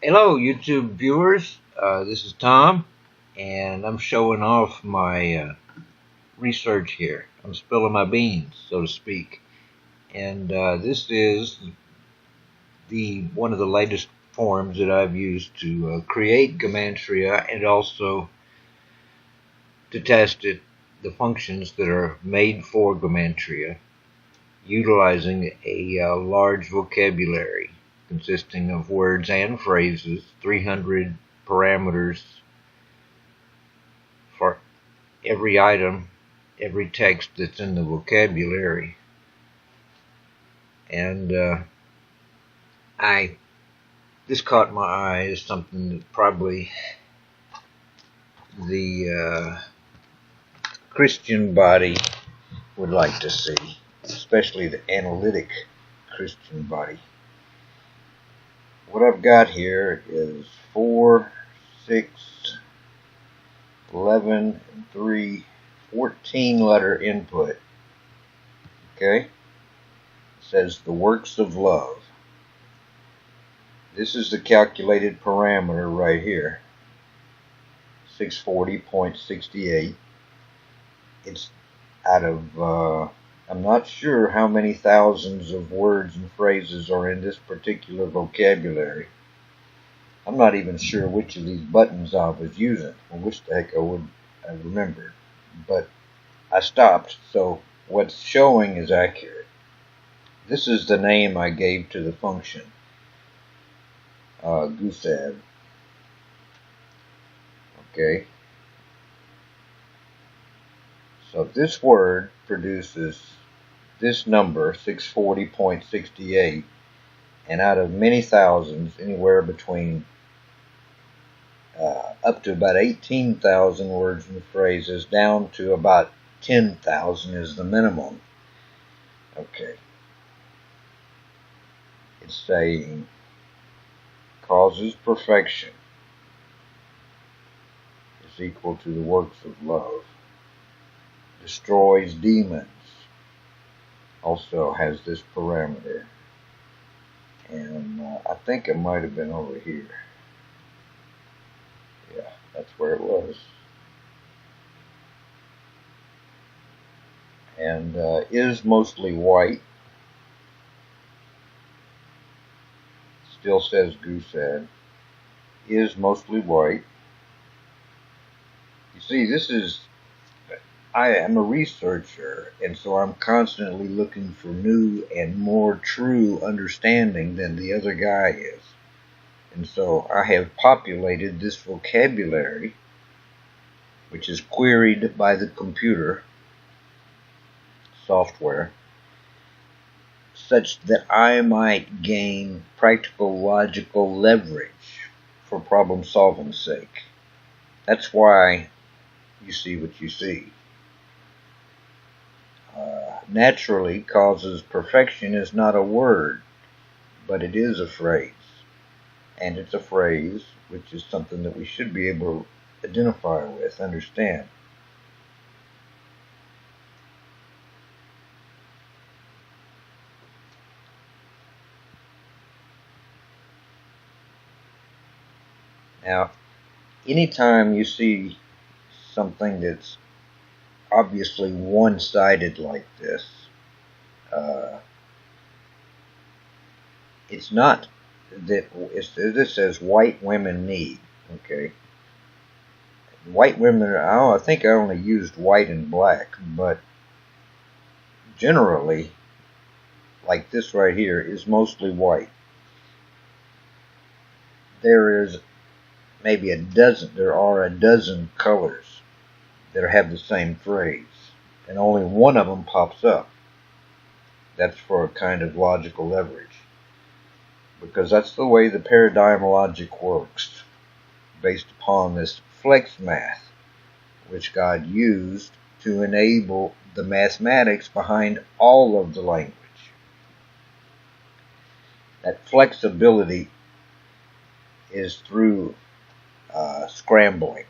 Hello, YouTube viewers. This is Tom, and I'm showing off my research here. I'm spilling my beans, so to speak. And this is one of the latest forms that I've used to create Gematria and also to test the functions that are made for Gematria, utilizing a large vocabulary consisting of words and phrases, 300 parameters for every item, every text that's in the vocabulary. And this caught my eye as something that probably the Christian body would like to see, especially the analytic Christian body. What I've got here is 4, 6, 11, 3, 14 letter input. Okay? It says the works of love. This is the calculated parameter right here. 640.68. It's out of, I'm not sure how many thousands of words and phrases are in this particular vocabulary. I'm not even sure which of these buttons I was using. I wish the heck I remembered. But I stopped, so what's showing is accurate. This is the name I gave to the function. Goosab. Okay. So this word produces this number, 640.68, and out of many thousands, anywhere between up to about 18,000 words and phrases, down to about 10,000 is the minimum. Okay. It's saying causes perfection is equal to the works of love. Destroys demons also has this parameter. And I think it might have been over here. Yeah, that's where it was. And is mostly white. Still says Goosab. Is mostly white. You see, I am a researcher, and so I'm constantly looking for new and more true understanding than the other guy is. And so I have populated this vocabulary, which is queried by the computer software, such that I might gain practical logical leverage for problem solving's sake. That's why you see what you see. Naturally, causes perfection is not a word, but it is a phrase. And it's a phrase which is something that we should be able to identify with, understand. Now, anytime you see something that's obviously one-sided like this, it's not that this says white women need. Okay, white women. I think I only used white and black, but generally, like this right here, is mostly white. There is maybe there are a dozen colors that have the same phrase, and only one of them pops up. That's for a kind of logical leverage, because that's the way the paradigm logic works, based upon this flex math, which God used to enable the mathematics behind all of the language. That flexibility is through scrambling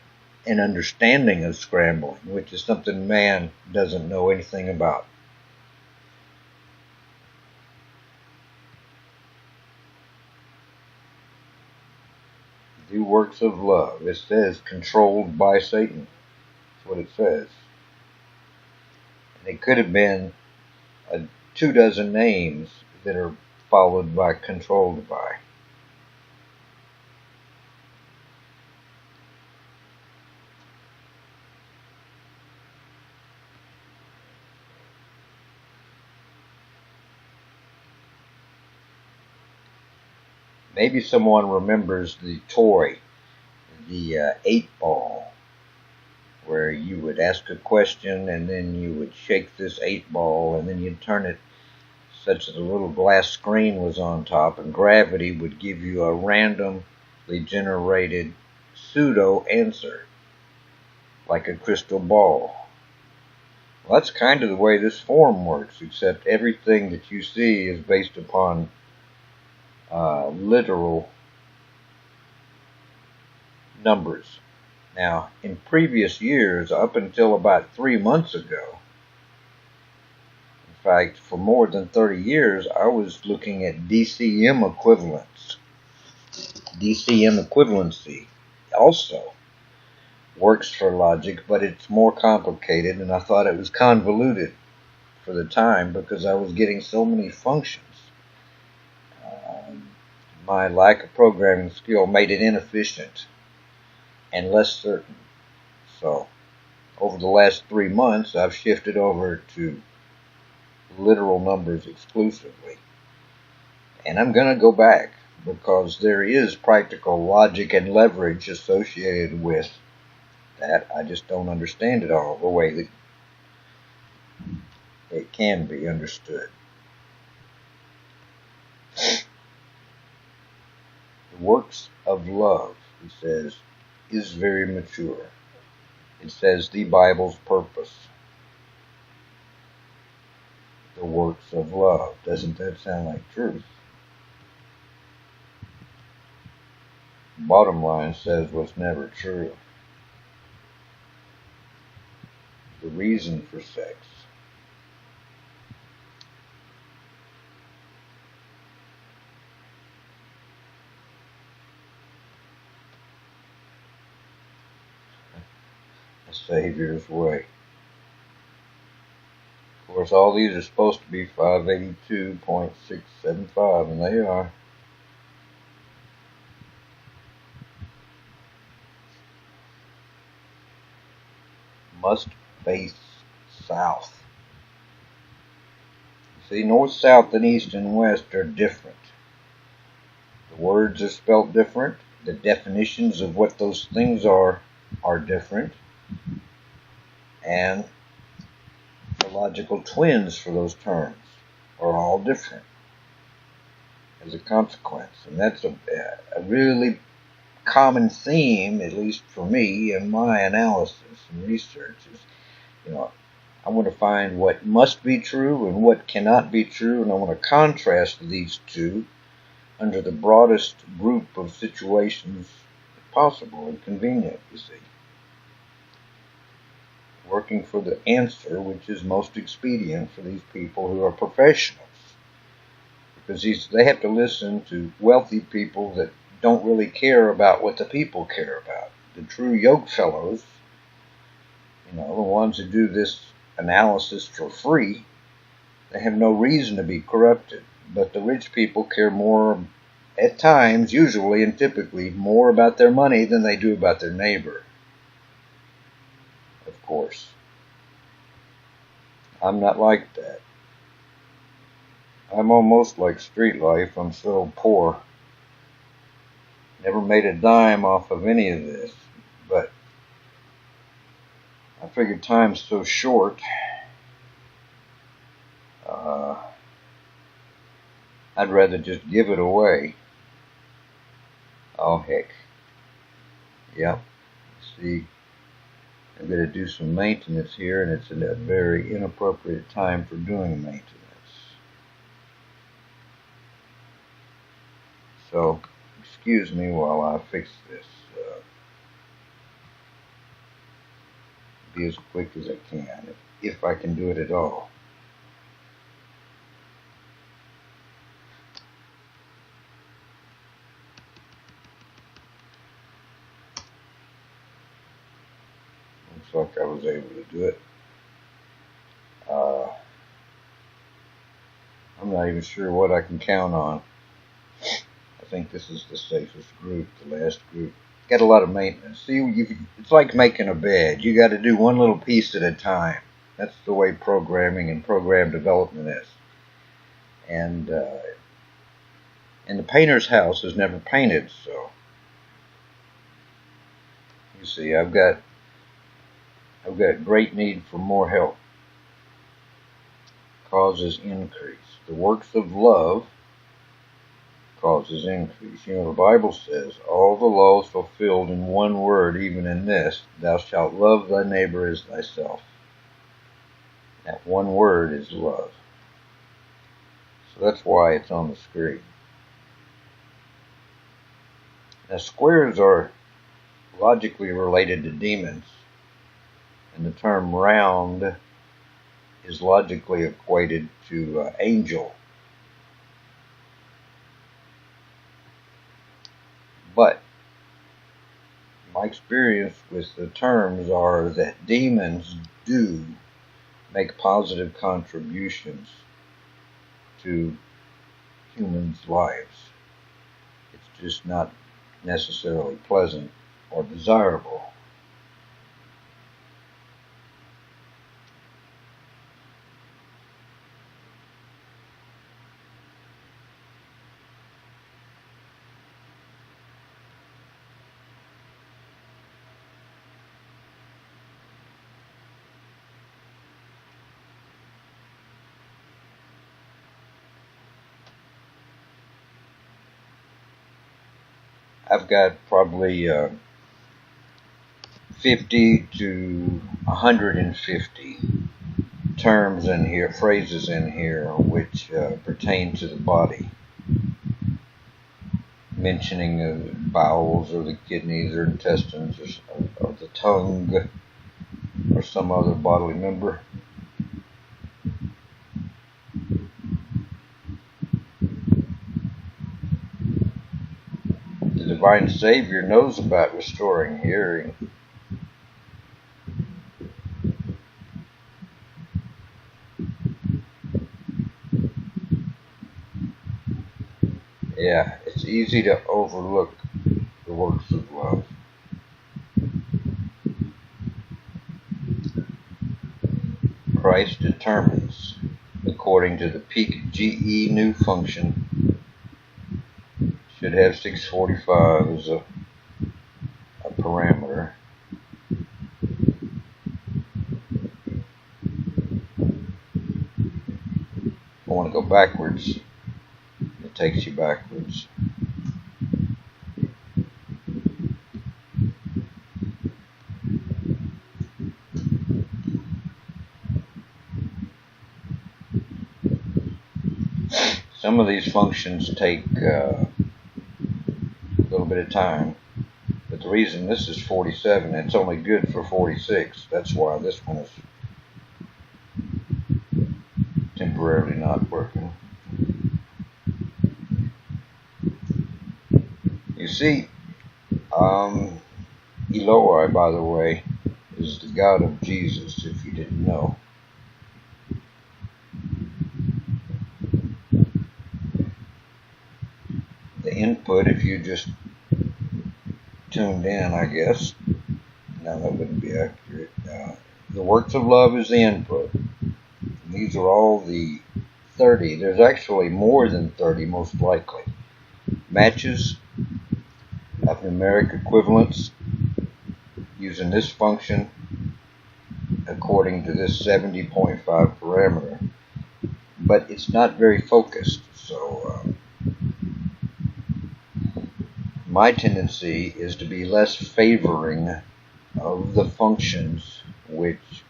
and understanding of scrambling, which is something man doesn't know anything about. The works of love. It says controlled by Satan. That's what it says. And it could have been 24 names that are followed by controlled by. Maybe someone remembers the toy, the 8-ball, where you would ask a question and then you would shake this 8-ball and then you'd turn it such that a little glass screen was on top and gravity would give you a randomly generated pseudo answer, like a crystal ball. Well, that's kind of the way this form works, except everything that you see is based upon literal numbers. Now, in previous years, up until about 3 months ago, in fact, for more than 30 years, I was looking at DCM equivalents. DCM equivalency also works for logic, but it's more complicated, and I thought it was convoluted for the time because I was getting so many functions. My lack of programming skill made it inefficient and less certain. So, over the last 3 months, I've shifted over to literal numbers exclusively. And I'm going to go back because there is practical logic and leverage associated with that. I just don't understand it all the way that it can be understood. The works of love, he says, is very mature. It says the Bible's purpose. The works of love. Doesn't that sound like truth? Bottom line says what's never true. The reason for sex. A Savior's way. Of course, all these are supposed to be 582.675, and they are. Must face south. See, north, south, and east and west are different. The words are spelled different. The definitions of what those things are different. And the logical twins for those terms are all different as a consequence. And that's a really common theme, at least for me, in my analysis and research is, I want to find what must be true and what cannot be true, and I want to contrast these two under the broadest group of situations possible and convenient, you see. Working for the answer which is most expedient for these people who are professionals. Because they have to listen to wealthy people that don't really care about what the people care about. The true yoke fellows, the ones who do this analysis for free, they have no reason to be corrupted. But the rich people care more, at times, usually and typically, more about their money than they do about their neighbor. Of course. I'm not like that. I'm almost like street life. I'm so poor. Never made a dime off of any of this, but I figured time's so short, I'd rather just give it away. Oh, heck. Yep. See, I'm going to do some maintenance here, and it's a very inappropriate time for doing maintenance. So, excuse me while I fix this. Be as quick as I can, if I can do it at all. like I was able to do it. I'm not even sure what I can count on. I think this is the safest group, the last group. Got a lot of maintenance. See, it's like making a bed. You got to do one little piece at a time. That's the way programming and program development is. And the painter's house is never painted, so you see, I've got great need for more help. Causes increase. The works of love causes increase. You know, the Bible says, all the laws fulfilled in one word, even in this, thou shalt love thy neighbor as thyself. That one word is love. So that's why it's on the screen. Now, squares are logically related to demons, and the term round is logically equated to angel. But my experience with the terms are that demons do make positive contributions to humans' lives. It's just not necessarily pleasant or desirable. I've got probably 50 to 150 terms in here, phrases in here, which pertain to the body. Mentioning the bowels or the kidneys or intestines or the tongue or some other bodily member. The Divine Savior knows about restoring hearing. Yeah, it's easy to overlook the works of love. Christ determines, according to the peak GE new function, should have 645 as a parameter. If I want to go backwards, it takes you backwards. Some of these functions take a little bit of time, but the reason this is 47, it's only good for 46. That's why this one is temporarily not working. You see, Eloi, by the way, is the God of Jesus, if you didn't know. The input, if you just tuned in, I guess. No, that wouldn't be accurate. The works of love is the input. And these are all the 30. There's actually more than 30, most likely. Matches of numeric equivalents using this function according to this 70.5 parameter. But it's not very focused, so my tendency is to be less favoring of the functions which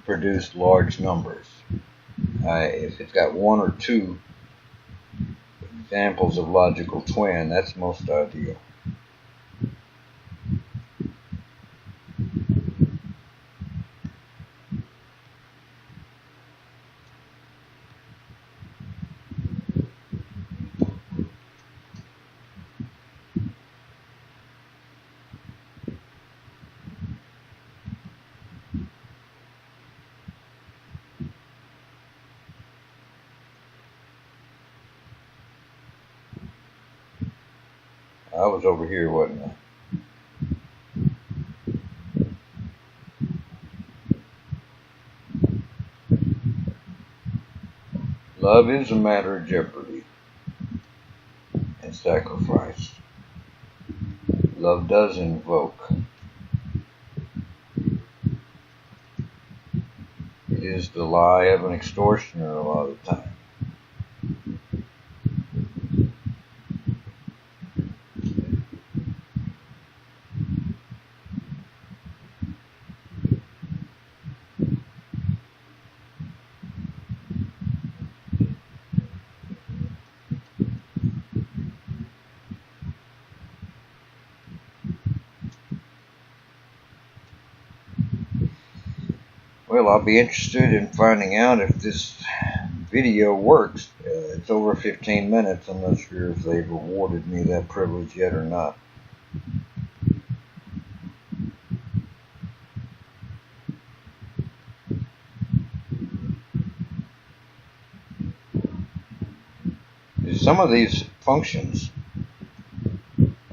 produce large numbers. If it's got one or two examples of logical twin, that's most ideal. I was over here, wasn't I? Love is a matter of jeopardy and sacrifice. Love does invoke. It is the lie of an extortioner a lot of the time. Well, I'll be interested in finding out if this video works. It's over 15 minutes. I'm not sure if they've awarded me that privilege yet or not. Some of these functions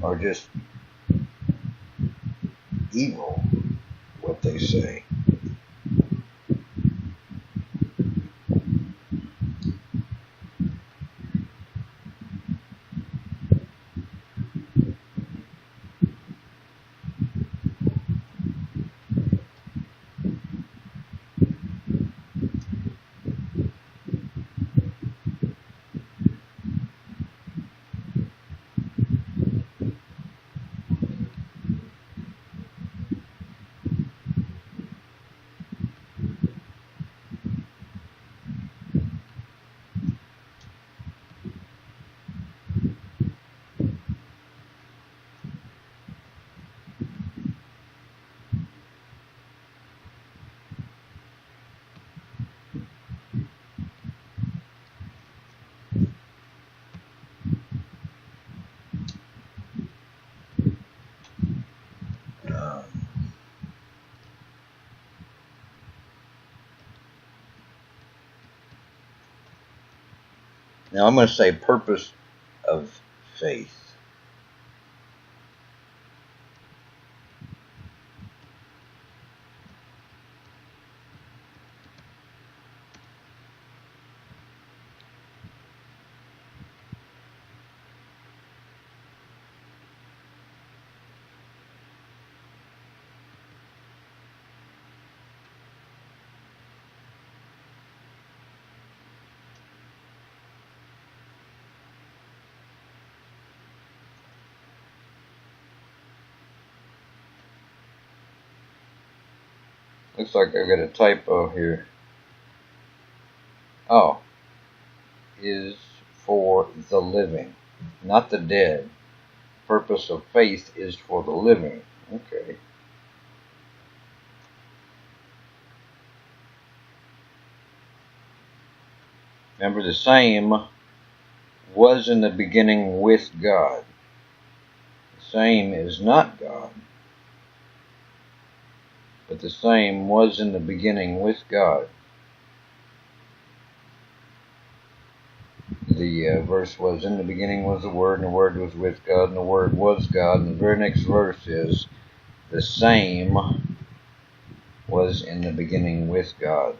are just evil, what they say. Now I'm going to say purpose of faith. Looks like I've got a typo here. Oh, is for the living, not the dead. Purpose of faith is for the living. Okay. Remember, the same was in the beginning with God. The same is not God, but the same was in the beginning with God. The verse was, in the beginning was the Word, and the Word was with God, and the Word was God. And the very next verse is, the same was in the beginning with God.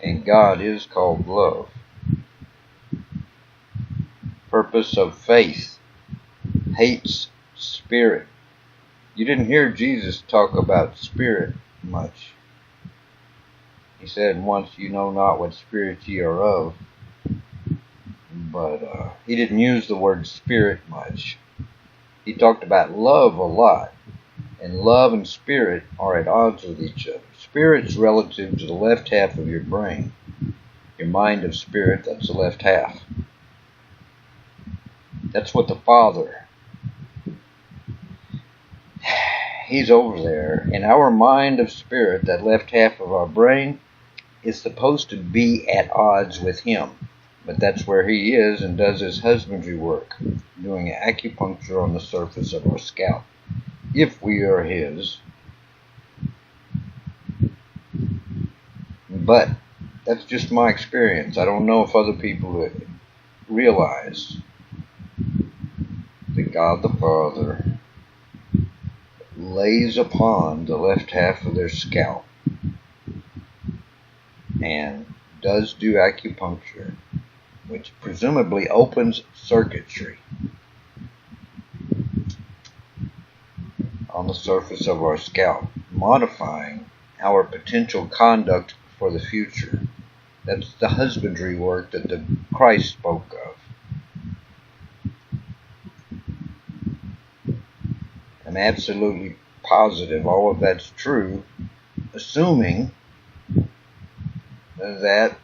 And God is called love. Purpose of faith hates spirit. You didn't hear Jesus talk about spirit much. He said once, you know not what spirit ye are of. But he didn't use the word spirit much. He talked about love a lot. And love and spirit are at odds with each other. Spirit's relative to the left half of your brain. Your mind of spirit, that's the left half. That's what the Father, He's over there. And our mind of spirit, that left half of our brain, is supposed to be at odds with Him. But that's where He is and does His husbandry work, doing acupuncture on the surface of our scalp. If we are His. But that's just my experience. I don't know if other people realize that God the Father lays upon the left half of their scalp and does do acupuncture, which presumably opens circuitry on the surface of our scalp, modifying our potential conduct for the future. That's the husbandry work that the Christ spoke of. I'm absolutely positive all of that's true, assuming that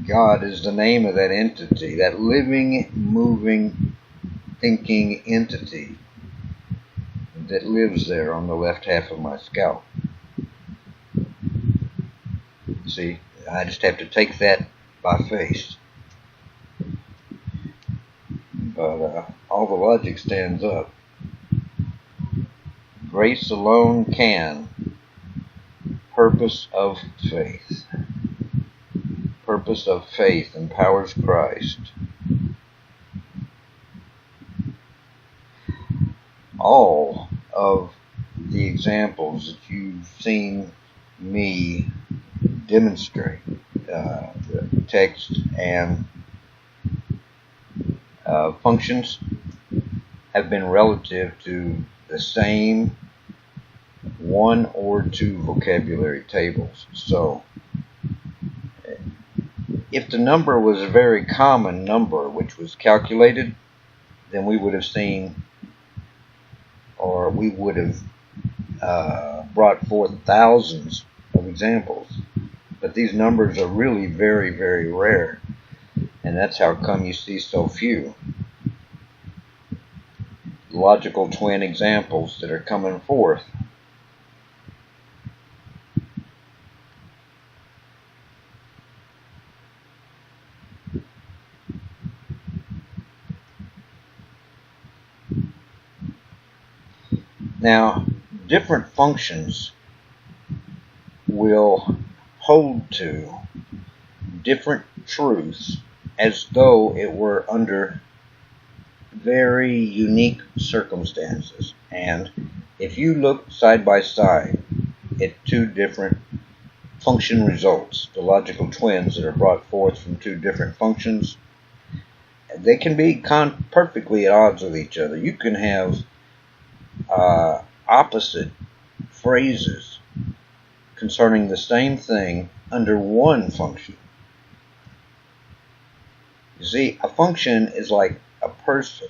God is the name of that entity, that living, moving, thinking entity that lives there on the left half of my scalp. See, I just have to take that by faith. But all the logic stands up. Grace alone can. Purpose of faith. Purpose of faith empowers Christ. All of the examples that you've seen me demonstrate, the text and functions, have been relative to the same one or two vocabulary tables. So if the number was a very common number which was calculated, then we would have seen, or we would have brought forth thousands of examples. But these numbers are really very, very rare, and that's how come you see so few logical twin examples that are coming forth. Now, different functions will hold to different truths as though it were under very unique circumstances. And if you look side by side at two different function results, the logical twins that are brought forth from two different functions, they can be perfectly at odds with each other. You can have opposite phrases concerning the same thing under one function. You see, a function is like a person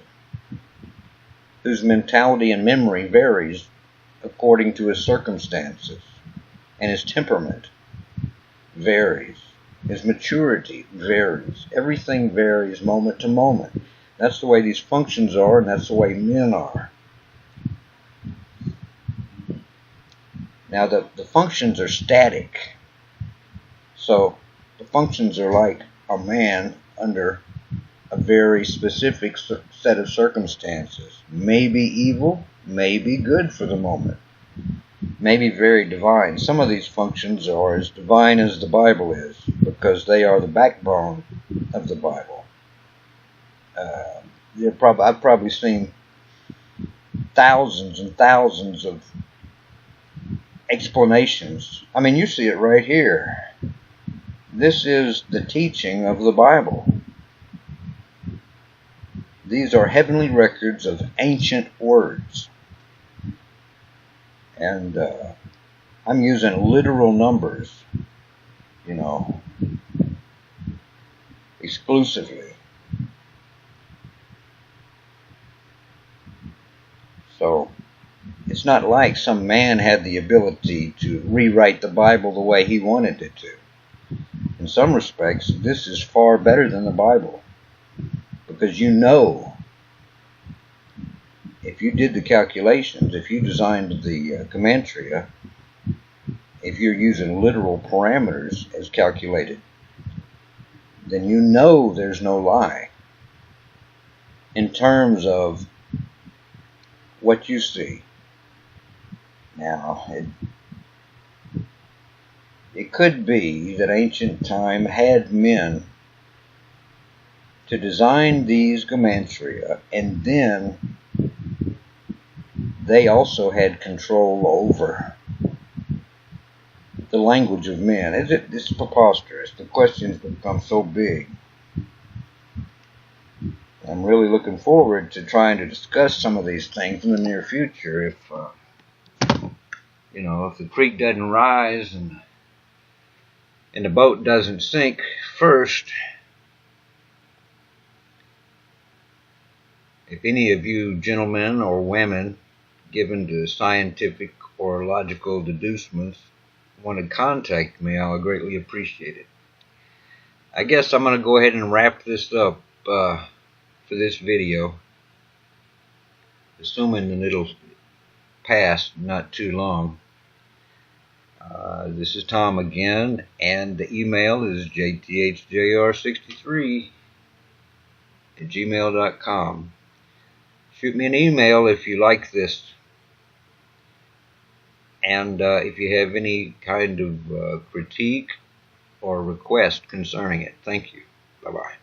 whose mentality and memory varies according to his circumstances, and his temperament varies, his maturity varies. Everything varies moment to moment. That's the way these functions are, and that's the way men are. Now the functions are static. So the functions are like a man under a very specific set of circumstances. Maybe evil, maybe good for the moment. Maybe very divine. Some of these functions are as divine as the Bible is, because they are the backbone of the Bible. I've probably seen thousands and thousands of explanations. I mean, you see it right here. This is the teaching of the Bible. These are heavenly records of ancient words. And I'm using literal numbers, exclusively. So it's not like some man had the ability to rewrite the Bible the way he wanted it to. In some respects, this is far better than the Bible. Because if you did the calculations, if you designed the Gematria, if you're using literal parameters as calculated, then you know there's no lie in terms of what you see. Now, it could be that ancient time had men to design these Gematria, and then they also had control over the language of men. It's preposterous. The questions become so big. I'm really looking forward to trying to discuss some of these things in the near future. If if the creek doesn't rise and the boat doesn't sink first, if any of you gentlemen or women given to scientific or logical deducements want to contact me, I'll greatly appreciate it. I guess I'm going to go ahead and wrap this up for this video, assuming that it'll pass not too long. This is Tom again, and the email is jthjr63@gmail.com. Shoot me an email if you like this, and if you have any kind of critique or request concerning it. Thank you. Bye-bye.